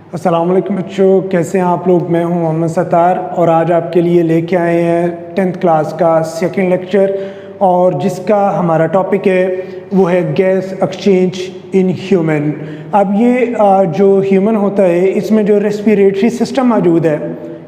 अस्सलाम वालेकुम बच्चों, कैसे हैं आप लोग। मैं हूं मोहम्मद सत्तार और आज आपके लिए लेके आए हैं 10th क्लास का सेकंड लेक्चर और जिसका हमारा टॉपिक है वो है गैस एक्सचेंज इन ह्यूमन। अब ये जो ह्यूमन होता है इसमें जो रेस्पिरेटरी सिस्टम मौजूद है,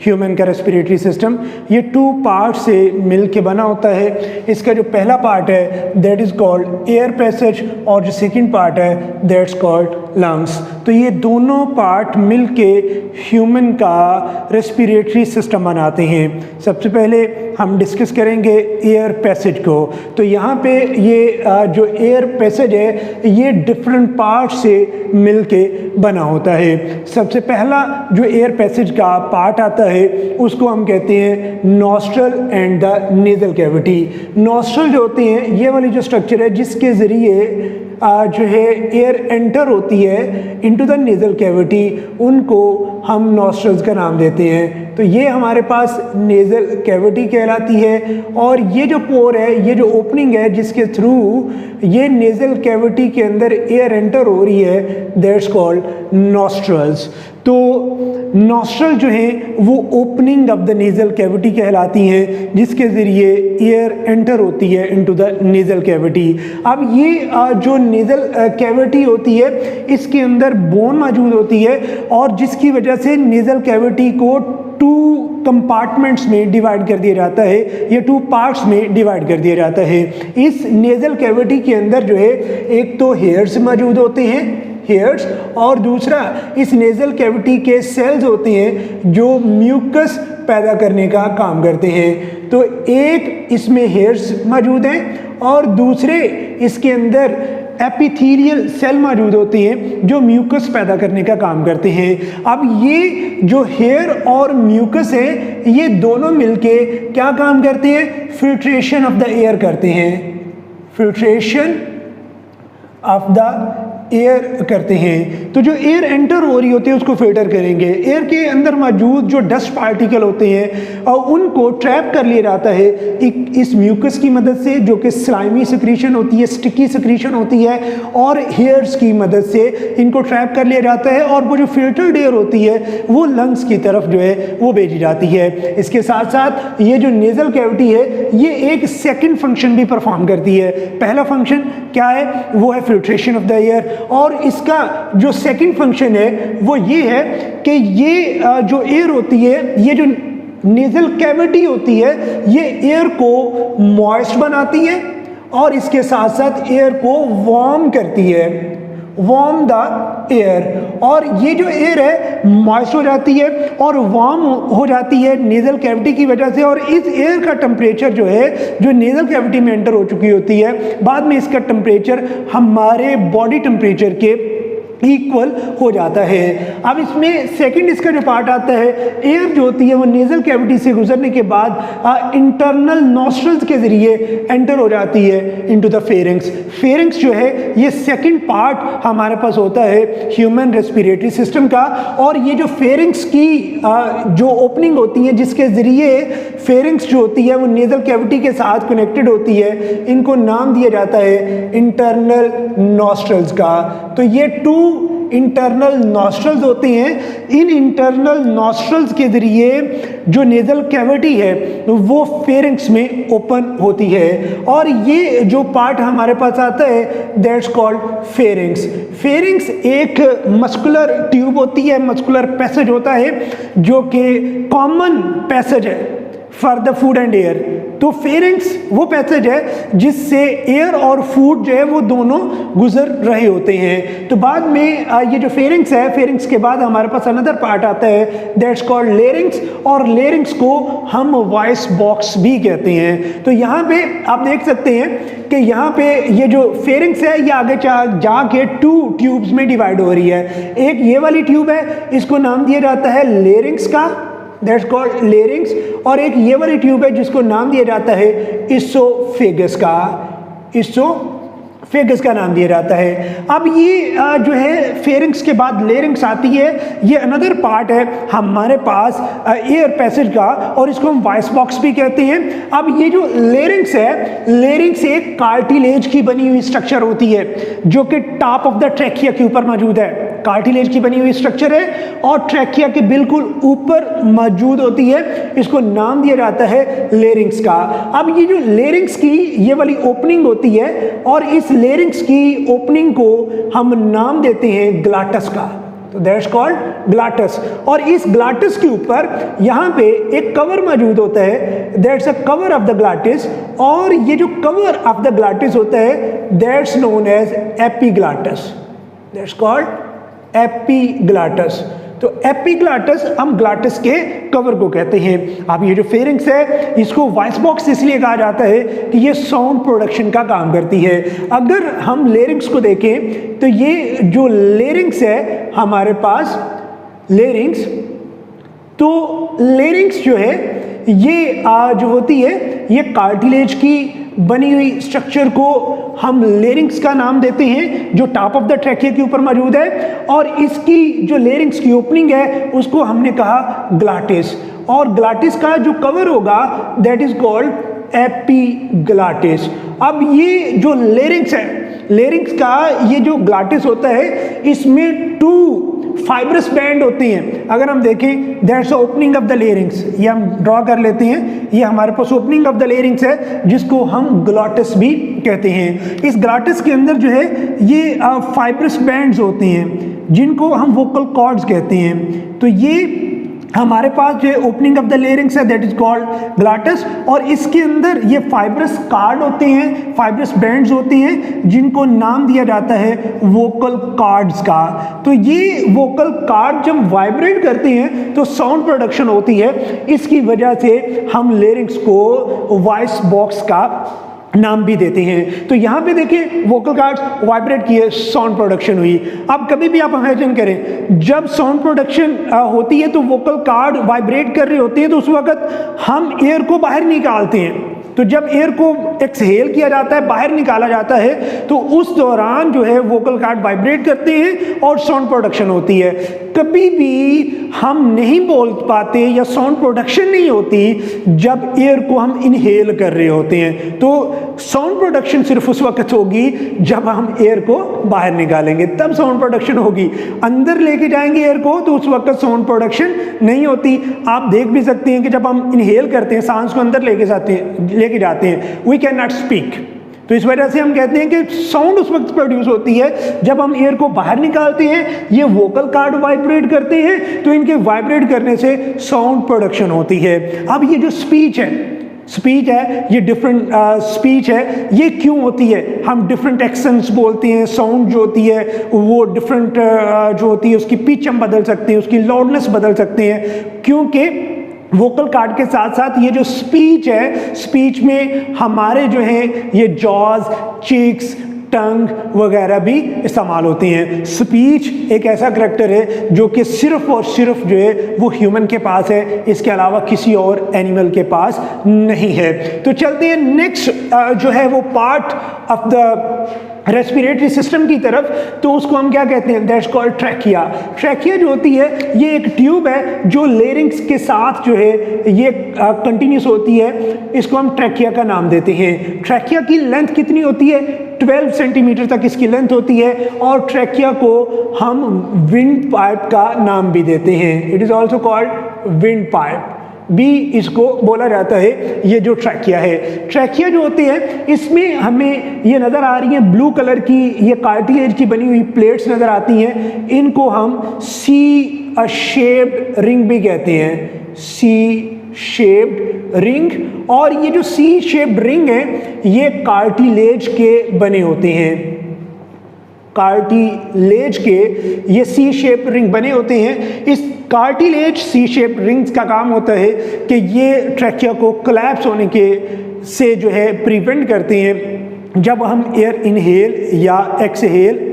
ह्यूमन का रेस्पिरेटरी सिस्टम, ये 2 पार्ट से मिल के बना होता है। इसका जो पहला पार्ट है that is called air passage और जो सेकंड पार्ट है दैट्स कॉल्ड लंग्स। तो ये दोनों पार्ट मिल के ह्यूमन का रेस्पिरेटरी सिस्टम बनाते हैं। सबसे पहले हम डिस्कस करेंगे एयर पैसेज को। तो यहाँ पे ये जो एयर पैसेज है ये डिफरेंट पार्ट से मिल के बना होता है। सबसे पहला जो एयर पैसेज का पार्ट आता है उसको हम कहते हैं nostril and the nasal cavity. Nostril जो होते हैं ये वाली जो स्ट्रक्चर है जिसके ज़रिए जो है एयर एंटर होती है इनटू द नेजल कैविटी, उनको हम नॉस्ट्रल्स का नाम देते हैं। तो ये हमारे पास नेजल कैविटी कहलाती है और ये जो पोर है, ये जो ओपनिंग है जिसके थ्रू ये नेजल कैविटी के अंदर एयर एंटर हो रही है, दैट्स कॉल्ड नॉस्ट्रल्स। तो नॉस्ट्रल जो है वो opening of the nasal cavity कहलाती हैं जिसके ज़रिए एयर एंटर होती है इनटू द नेजल कैविटी। अब ये जो नेजल कैविटी होती है इसके अंदर बोन मौजूद होती है और जिसकी वजह से नेजल कैविटी को 2 कंपार्टमेंट्स में डिवाइड कर दिया जाता है, ये 2 पार्ट्स में डिवाइड कर दिया जाता है। इस नेजल कैविटी के अंदर जो है एक तो हेयर्स मौजूद होते हैं, हेयर्स, और दूसरा इस नेजल कैविटी के सेल्स होते हैं जो म्यूकस पैदा करने का काम करते हैं। तो एक इसमें हेयर्स मौजूद हैं और दूसरे इसके अंदर एपिथेलियल सेल मौजूद होते हैं जो म्यूकस पैदा करने का काम करते हैं। अब ये जो हेयर और म्यूकस है ये दोनों मिलके क्या काम करते हैं, फिल्ट्रेशन ऑफ द एयर करते हैं, फिल्ट्रेशन ऑफ द एयर करते हैं। तो जो एयर एंटर हो रही होती है उसको फिल्टर करेंगे। एयर के अंदर मौजूद जो डस्ट पार्टिकल होते हैं और उनको ट्रैप कर लिया जाता है इस म्यूकस की मदद से, जो कि स्लाइमी सिक्रीशन होती है, स्टिकी सिक्रीशन होती है, और हेयर्स की मदद से इनको ट्रैप कर लिया जाता है और वो जो फिल्टर्ड एयर होती है वो लंग्स की तरफ जो है वो भेजी जाती है। इसके साथ साथ ये जो नेजल कैविटी है ये एक सेकेंड फंक्शन भी परफॉर्म करती है। पहला फंक्शन क्या है, वो है फिल्ट्रेशन ऑफ द एयर, और इसका जो सेकंड फंक्शन है वो ये है कि ये जो एयर होती है, ये जो नेजल कैविटी होती है ये एयर को मॉइस्ट बनाती है और इसके साथ साथ एयर को वार्म करती है, वार्म द एयर। और ये जो एयर है मॉइस्ट हो जाती है और वार्म हो जाती है नेजल कैविटी की वजह से, और इस एयर का टेम्परेचर जो है जो नेजल कैविटी में एंटर हो चुकी होती है, बाद में इसका टेम्परेचर हमारे बॉडी टेम्परेचर के इक्वल हो जाता है। अब इसमें सेकंड इसका जो पार्ट आता है, एयर जो होती है वो नेजल कैविटी से गुजरने के बाद इंटरनल नॉस्ट्रल्स के जरिए एंटर हो जाती है इनटू द फेरिंग्स। फेरिंग्स जो है ये सेकंड पार्ट हमारे पास होता है ह्यूमन रेस्पिरेटरी सिस्टम का, और ये जो फेरिंग्स की जो ओपनिंग होती है जिसके जरिए फेरिंग्स जो होती है वो नेजल कैविटी के साथ कनेक्टेड होती है, इनको नाम दिया जाता है इंटरनल नॉस्ट्रल्स का। तो ये 2 इंटरनल नॉस्ट्रल्स होते हैं। इन इंटरनल नॉस्ट्रल्स के जरिए जो नेजल कैविटी है वो फेरिंग्स में ओपन होती है और ये जो पार्ट हमारे पास आता है दैट्स कॉल्ड फेरिंग्स। फेरिंग्स एक मस्कुलर ट्यूब होती है, मस्कुलर पैसेज होता है जो कि कॉमन पैसेज है for the food and air. तो फेरिंग्स वो पैसेज है जिससे एयर और फूड जो है वो दोनों गुजर रहे होते हैं। तो बाद में ये जो फेरिंग्स है, फेरिंग्स के बाद हमारे पास अनदर पार्ट आता है दैट्स कॉल्ड लेरिंग्स, और लेरिंग्स को हम वॉइस बॉक्स भी कहते हैं। तो यहाँ पे आप देख सकते हैं कि यहाँ पे ये जो फेरिंग्स है ये आगे जाके 2 ट्यूब्स में डिवाइड हो रही है। एक ये वाली ट्यूब है, इसको नाम दिया जाता है लेरिंग्स का, दैट्स कॉल्ड लेरिंग्स, और एक ये वाली ट्यूब है जिसको नाम दिया जाता है इसोफेगस का, इसोफेगस का नाम दिया जाता है। अब ये जो है फेरिंग्स के बाद लेरिंग्स आती है, ये अनदर पार्ट है हमारे पास एयर पैसेज का और इसको हम वॉइस बॉक्स भी कहते हैं। अब ये जो लेरिंग्स है, लेरिंग्स एक कार्टिलेज की बनी हुई स्ट्रक्चर होती है जो कि टॉप ऑफ द ट्रैकिया के ऊपर मौजूद है। कार्टिलेज की बनी हुई स्ट्रक्चर है और ट्रैकिया के बिल्कुल ऊपर मौजूद होती है। इसको नाम दिया जाता है लेरिंग्स का। अब ये जो लेरिंग्स की ये वाली ओपनिंग होती है और इस लेरिंग्स की ओपनिंग को हम नाम देते हैं ग्लाटस का, तो दैट्स कॉल्ड ग्लाटस। और इस ग्लाटस के ऊपर यहाँ पे एक कवर मौजूद होता है, that's a cover of the glottis, और ये जो कवर ऑफ द ग्लाटिस होता है that's known as epiglottis, that's called epiglottis. तो एपिग्लाटस हम ग्लाटस के कवर को कहते हैं। अब ये जो फेरिंग्स है इसको वॉइस बॉक्स इसलिए कहा जाता है कि ये साउंड प्रोडक्शन का काम करती है। अगर हम लेरिंग्स को देखें तो ये जो लेरिंग्स है हमारे पास लेरिंग्स, तो लेरिंग्स जो है ये जो होती है ये कार्टिलेज की बनी हुई स्ट्रक्चर को हम लेरिंग्स का नाम देते हैं जो टॉप ऑफ द ट्रैकिया के ऊपर मौजूद है, और इसकी जो लेरिंग्स की ओपनिंग है उसको हमने कहा ग्लाटिस, और ग्लाटिस का जो कवर होगा दैट इज कॉल्ड एपिग्लाटिस। अब ये जो लेरिंग्स है, लेरिंग्स का ये जो ग्लाटिस होता है इसमें 2 फाइब्रस बैंड होती हैं। अगर हम देखें that's opening of the larynx, ये हम ड्रॉ कर लेते हैं, ये हमारे पास ओपनिंग ऑफ द लेरिंग्स है जिसको हम ग्लॉटिस भी कहते हैं। इस ग्लॉटिस के अंदर जो है ये फाइब्रस बैंड्स होते हैं जिनको हम वोकल कॉर्ड्स कहते हैं। तो ये हमारे पास जो ओपनिंग ऑफ द लेरिंग्स है दैट इज कॉल्ड ग्लाटस, और इसके अंदर ये फाइब्रस कार्ड होते हैं, फाइब्रस बैंड्स होते हैं जिनको नाम दिया जाता है वोकल कॉर्ड्स का। तो ये वोकल कॉर्ड जब वाइब्रेट करते हैं तो साउंड प्रोडक्शन होती है, इसकी वजह से हम लेरिंग्स को वॉइस बॉक्स का नाम भी देते हैं। तो यहाँ पे देखिए वोकल कॉर्ड्स वाइब्रेट किए, साउंड प्रोडक्शन हुई। अब कभी भी आप इमेजिन करें जब साउंड प्रोडक्शन होती है तो वोकल कॉर्ड वाइब्रेट कर रहे होते हैं, तो उस वक्त हम एयर को बाहर निकालते हैं। तो जब एयर को एक्सहेल किया जाता है, बाहर निकाला जाता है, तो उस दौरान जो है वोकल कॉर्ड वाइब्रेट करते हैं और साउंड प्रोडक्शन होती है। कभी भी हम नहीं बोल पाते या साउंड प्रोडक्शन नहीं होती जब एयर को हम इनहेल कर रहे होते हैं। तो साउंड प्रोडक्शन सिर्फ उस वक्त होगी जब हम एयर को बाहर निकालेंगे, तब साउंड प्रोडक्शन होगी। अंदर लेके जाएंगे एयर को तो उस वक्त साउंड प्रोडक्शन नहीं होती। आप देख भी सकते हैं कि जब हम इनहेल करते हैं, सांस को अंदर लेके जाते हैं, वी कैन नॉट स्पीक। तो इस वजह से हम कहते हैं कि साउंड उस वक्त प्रोड्यूस होती है जब हम एयर को बाहर निकालते हैं, ये वोकल कॉर्ड वाइब्रेट करते हैं, तो इनके वाइब्रेट करने से साउंड प्रोडक्शन होती है। अब ये जो स्पीच है ये डिफरेंट स्पीच है, ये क्यों होती है? हम डिफरेंट एक्सेंट्स बोलते हैं, साउंड जो होती है वो डिफरेंट जो होती है उसकी पिच हम बदल सकते हैं, उसकी लाउडनेस बदल सकते हैं, क्योंकि वोकल कॉर्ड के साथ साथ ये जो स्पीच है, स्पीच में हमारे जो है ये जॉज, चीक्स, टंग वगैरह भी इस्तेमाल होती हैं। स्पीच एक ऐसा करैक्टर है जो कि सिर्फ और सिर्फ जो है वो ह्यूमन के पास है, इसके अलावा किसी और एनिमल के पास नहीं है। तो चलते हैं नेक्स्ट जो है वो part of the respiratory system की तरफ, तो उसको हम क्या कहते हैं? That's called trachea. ट्रैकिया जो होती है ये एक ट्यूब है जो लेरिंग्स के साथ जो है ये कंटिन्यूस होती है, इसको हम ट्रैकिया का नाम देते हैं। ट्रैकिया की लेंथ कितनी होती है? 12 सेंटीमीटर तक इसकी लेंथ होती है, और ट्रैकिया को हम विंड पाइप का नाम भी देते हैं। It is also called wind pipe भी इसको बोला जाता है। ये जो ट्रैकिया है, ट्रैकिया जो होती है इसमें हमें ये नज़र आ रही है ब्लू कलर की, ये कार्टिलेज की बनी हुई प्लेट्स नज़र आती हैं, इनको हम सी शेप्ड रिंग भी कहते हैं, सी शेप्ड रिंग। और ये जो सी शेप्ड रिंग है ये कार्टिलेज के बने होते हैं, कार्टिलेज के ये सी शेप रिंग बने होते हैं। इस कार्टिलेज सी शेप रिंग्स का काम होता है कि ये ट्रैकिया को कोलैप्स होने के से जो है प्रिवेंट करते हैं जब हम एयर इनहेल या एक्सहेल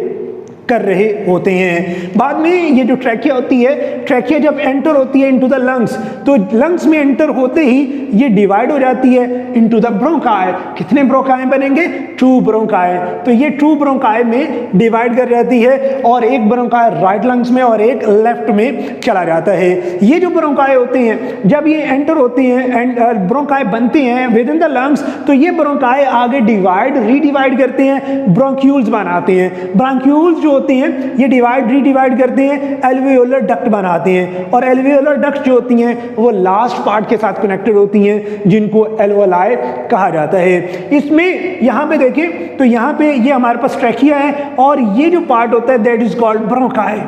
कर रहे होते हैं। बाद में ये जो ट्रैकिया होती है ट्रैकिया जब एंटर होती है इनटू द लंग्स, तो लंग्स में एंटर होते ही ये डिवाइड हो जाती है इनटू द ब्रोंकाई। कितने ब्रोंकाई बनेंगे? 2 ब्रोंकाई। तो ये 2 ब्रोंकाई में डिवाइड कर जाती है और एक ब्रोंकाई राइट लंग्स में और एक लेफ्ट में चला जाता है। ये जो ब्रोंकाई होते हैं जब ये एंटर होती हैं एंड ब्रोंकाई बनते हैं विद इन द लंग्स, तो ये ब्रोंकाई आगे डिवाइड रीडिवाइड करते हैं, ब्रोंक्यूल्स बनाते हैं। ब्रोंक्यूल्स जो होते हैं ये डिवाइड रीडिवाइड करते हैं, एल्वियोलर डक्ट बनाते हैं और एल्वियोलर डक्ट जो होती हैं वो लास्ट पार्ट के साथ कनेक्टेड होती हैं जिनको एल्वोलाई कहा जाता है। इसमें यहाँ पे देखें तो यहाँ पे ये हमारे पास ट्रैकिया है और ये जो पार्ट होता है that is called bronchi,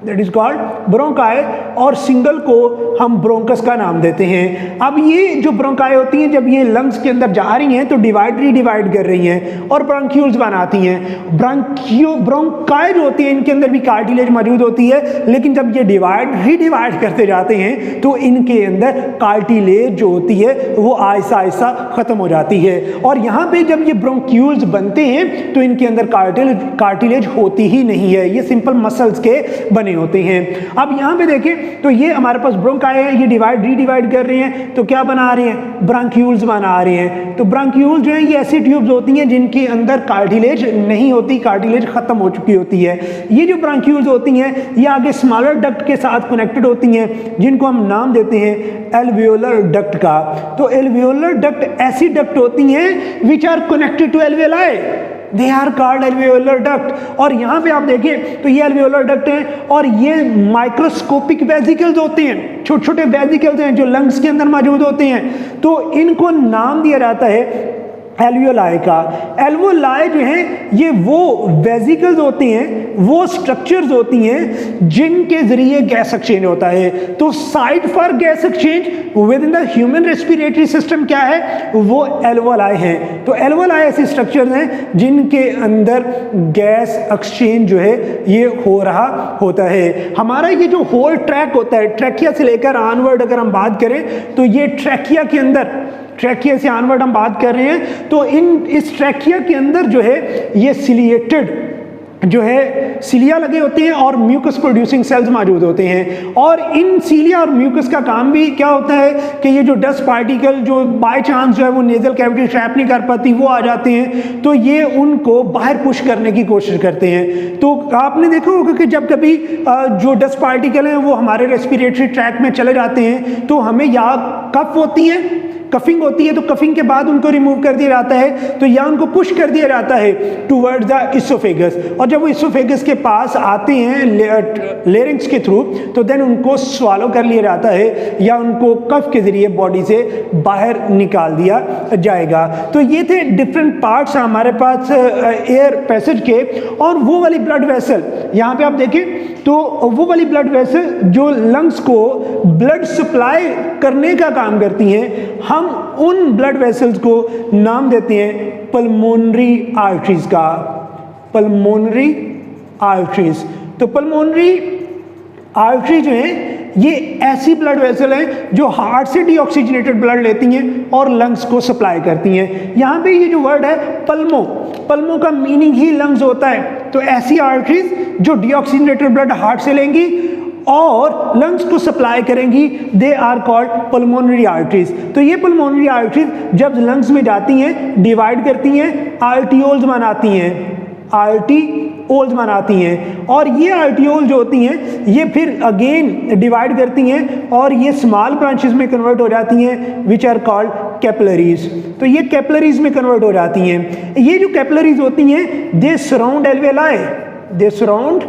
that is called bronchi, और सिंगल को हम ब्रोंकस का नाम देते हैं। अब ये जो ब्रोंकाई होती हैं जब ये लंग्स के अंदर जा रही हैं तो डिवाइड रीडिवाइड कर रही हैं और ब्रोंक्यूल्स बनाती हैं। ब्रोंकाई जो होती है इनके अंदर भी कार्टिलेज मौजूद होती है, लेकिन जब ये डिवाइड रीडिवाइड करते जाते हैं तो इनके अंदर कार्टिलेज जो होती है वो आहिस्ता आहिस्ता खत्म हो जाती है और यहाँ पे जब ये ब्रोंक्यूल्स बनते हैं तो इनके अंदर कार्टिलेज होती ही नहीं है, ये सिंपल मसल्स के बने होते हैं। अब यहाँ पे देखें तो ये हमारे पास ब्रोंकाई है, ये डिवाइड रीडिवाइड कर रहे हैं तो क्या बना रहे हैं? ब्रोंक्यूल्स बना रहे हैं। तो ब्रोंक्यूल्स जो है ये ऐसी ट्यूब्स होती हैं जिनके अंदर कार्टिलेज नहीं होती, कार्टिलेज खत्म हो चुकी होती है। ये जो ब्रोंक्यूल्स होती हैं ये आगे स्मॉलर डक्ट के साथ कनेक्टेड होती हैं जिनको हम नाम देते हैं एल्वियोलर डक्ट का। तो एल्वियोलर डक्ट ऐसी डक्ट होती हैं which are connected to alveoli, they are called alveolar duct. और यहाँ पे आप देखिए तो ये एल्वियोलर डक्ट हैं और ये माइक्रोस्कोपिक वेसिकल्स होते हैं, छोटे छोटे वेसिकल्स हैं जो लंग्स के अंदर मौजूद होते हैं, तो इनको नाम दिया जाता है एल्वियोलाई का। एल्वियोलाई जो है ये वो वेसिकल्स होती हैं, वो स्ट्रक्चर्स होती हैं जिनके जरिए गैस एक्सचेंज होता है। तो site for gas exchange with in the human respiratory system क्या है? वो एल्वियोलाई हैं। तो एल्वियोलाई ऐसी स्ट्रक्चर्स हैं जिनके अंदर गैस एक्सचेंज जो है ये हो रहा होता है। हमारा ये जो होल ट्रैक होता है ट्रैकिया से लेकर ऑनवर्ड अगर हम बात करें तो ये ट्रैकिया के अंदर, ट्रैकिया से ऑनवर्ड हम बात कर रहे हैं तो इस ट्रैकिया के अंदर जो है ये सिलिएटेड जो है सीलिया लगे होते हैं और म्यूकस प्रोड्यूसिंग सेल्स मौजूद होते हैं। और इन सीलिया और म्यूकस का काम भी क्या होता है कि ये जो डस्ट पार्टिकल जो बाय चांस जो है वो नेजल कैविटी ट्रैप नहीं कर पाती वो आ जाते हैं, तो ये उनको बाहर पुश करने की कोशिश करते हैं। तो आपने देखा होगा कि जब कभी जो डस्ट पार्टिकल हैं वो हमारे रेस्पिरेटरी ट्रैक में चले जाते हैं तो हमें या कफ होती है, कफिंग होती है, तो कफिंग के बाद उनको रिमूव कर दिया जाता है, तो या उनको पुश कर दिया जाता है टुवर्ड्स द इसोफेगस। और जब वो इसोफेगस के पास आते हैं लेरिंग्स के थ्रू तो देन उनको स्वालो कर लिया जाता है या उनको कफ के जरिए बॉडी से बाहर निकाल दिया जाएगा। तो ये थे डिफरेंट पार्ट्स हमारे पास एयर पैसेज के। और वो वाली ब्लड वेसल यहाँ पे आप देखें तो वो वाली ब्लड वेसल जो लंग्स को ब्लड सप्लाई करने का काम करती हैं, हम उन ब्लड वेसल्स को नाम देते हैं पल्मोनरी आर्टरीज का, पल्मोनरी आर्टरीज। तो पल्मोनरी आर्टरी जो है ये ऐसी ब्लड वेसल है जो हार्ट से डीऑक्सीजनेटेड ब्लड लेती हैं और लंग्स को सप्लाई करती हैं। यहाँ पे ये जो वर्ड है पल्मो, पल्मो का मीनिंग ही लंग्स होता है। तो ऐसी आर्टरीज जो डीऑक्सीजनेटेड ब्लड हार्ट से लेंगी और लंग्स को सप्लाई करेंगी, they are called pulmonary arteries. तो ये पल्मोनरी आर्टरीज जब लंग्स में जाती हैं डिवाइड करती हैं, आर्टियोल्स बनाती हैं, आर्टियोल्स बनाती हैं। और ये आर्टियोल जो होती हैं ये फिर अगेन डिवाइड करती हैं और ये स्मॉल ब्रांचेस में कन्वर्ट हो जाती हैं विच आर कॉल्ड कैपिलरीज। तो ये कैपिलरीज में कन्वर्ट हो जाती हैं। ये जो कैपिलरीज होती हैं दे सराउंड एल्वियोलाई, दे सराउंड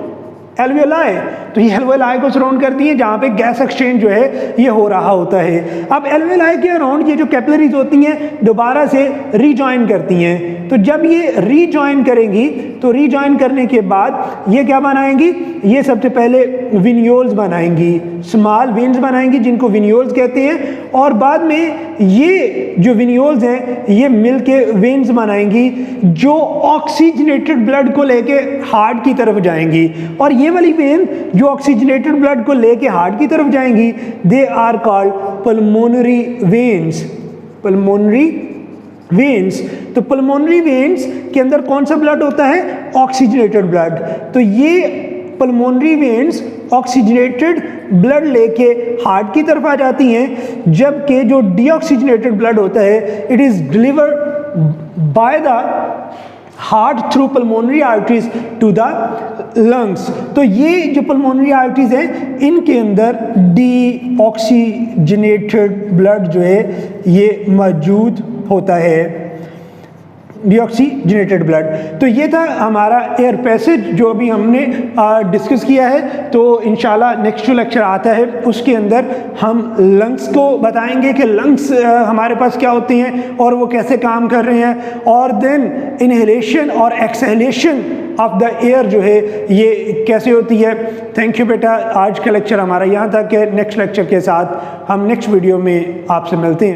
एल्वियोलाई। तो ये एल्वियोलाई को सराउंड करती है जहाँ पे गैस एक्सचेंज जो है ये हो रहा होता है। अब एल्वियोलाई के अराउंड ये जो कैपिलरीज होती हैं दोबारा से रीजॉइन करती हैं। तो जब ये रीजॉइन करेंगी तो रीजॉइन करने के बाद ये क्या बनाएंगी? ये सबसे पहले विनियोल्स बनाएंगी, स्मॉल वेन्स बनाएंगी जिनको विनियोल्स कहते हैं। और बाद में ये जो विनियोल्स हैं ये मिलके वेन्स बनाएंगी जो ऑक्सीजनेटेड ब्लड को लेके हार्ट की तरफ जाएंगी। और ये वाली वेन जो ऑक्सीजनेटेड ब्लड को लेके हार्ट की तरफ जाएंगी they are called pulmonary veins, pulmonary veins. तो पल्मोनरी वेन्स के अंदर कौन सा ब्लड होता है? Oxygenated blood. तो ये पल्मोनरी वेन्स ऑक्सीजनेटेड ब्लड लेके हार्ट की तरफ आ जाती हैं, जबकि जो डीऑक्सीजनेटेड ब्लड होता है it is delivered by the heart through pulmonary arteries to the lungs. तो ये जो पल्मोनरी आर्टरीज हैं इनके अंदर डीऑक्सीजनेटेड ब्लड जो है ये मौजूद होता है, डीऑक्सीजनेटेड ब्लड। तो ये था हमारा एयर पैसेज जो अभी हमने डिस्कस किया है। तो इंशाल्लाह नेक्स्ट जो लेक्चर आता है उसके अंदर हम लंग्स को बताएंगे कि लंग्स हमारे पास क्या होती हैं और वो कैसे काम कर रहे हैं, और देन इनहेलेशन और एक्सहेलेशन ऑफ द एयर जो है ये कैसे होती है। थैंक यू बेटा, आज का लेक्चर हमारा यहाँ तक है। नेक्स्ट लेक्चर के साथ हम नेक्स्ट वीडियो में आपसे मिलते हैं।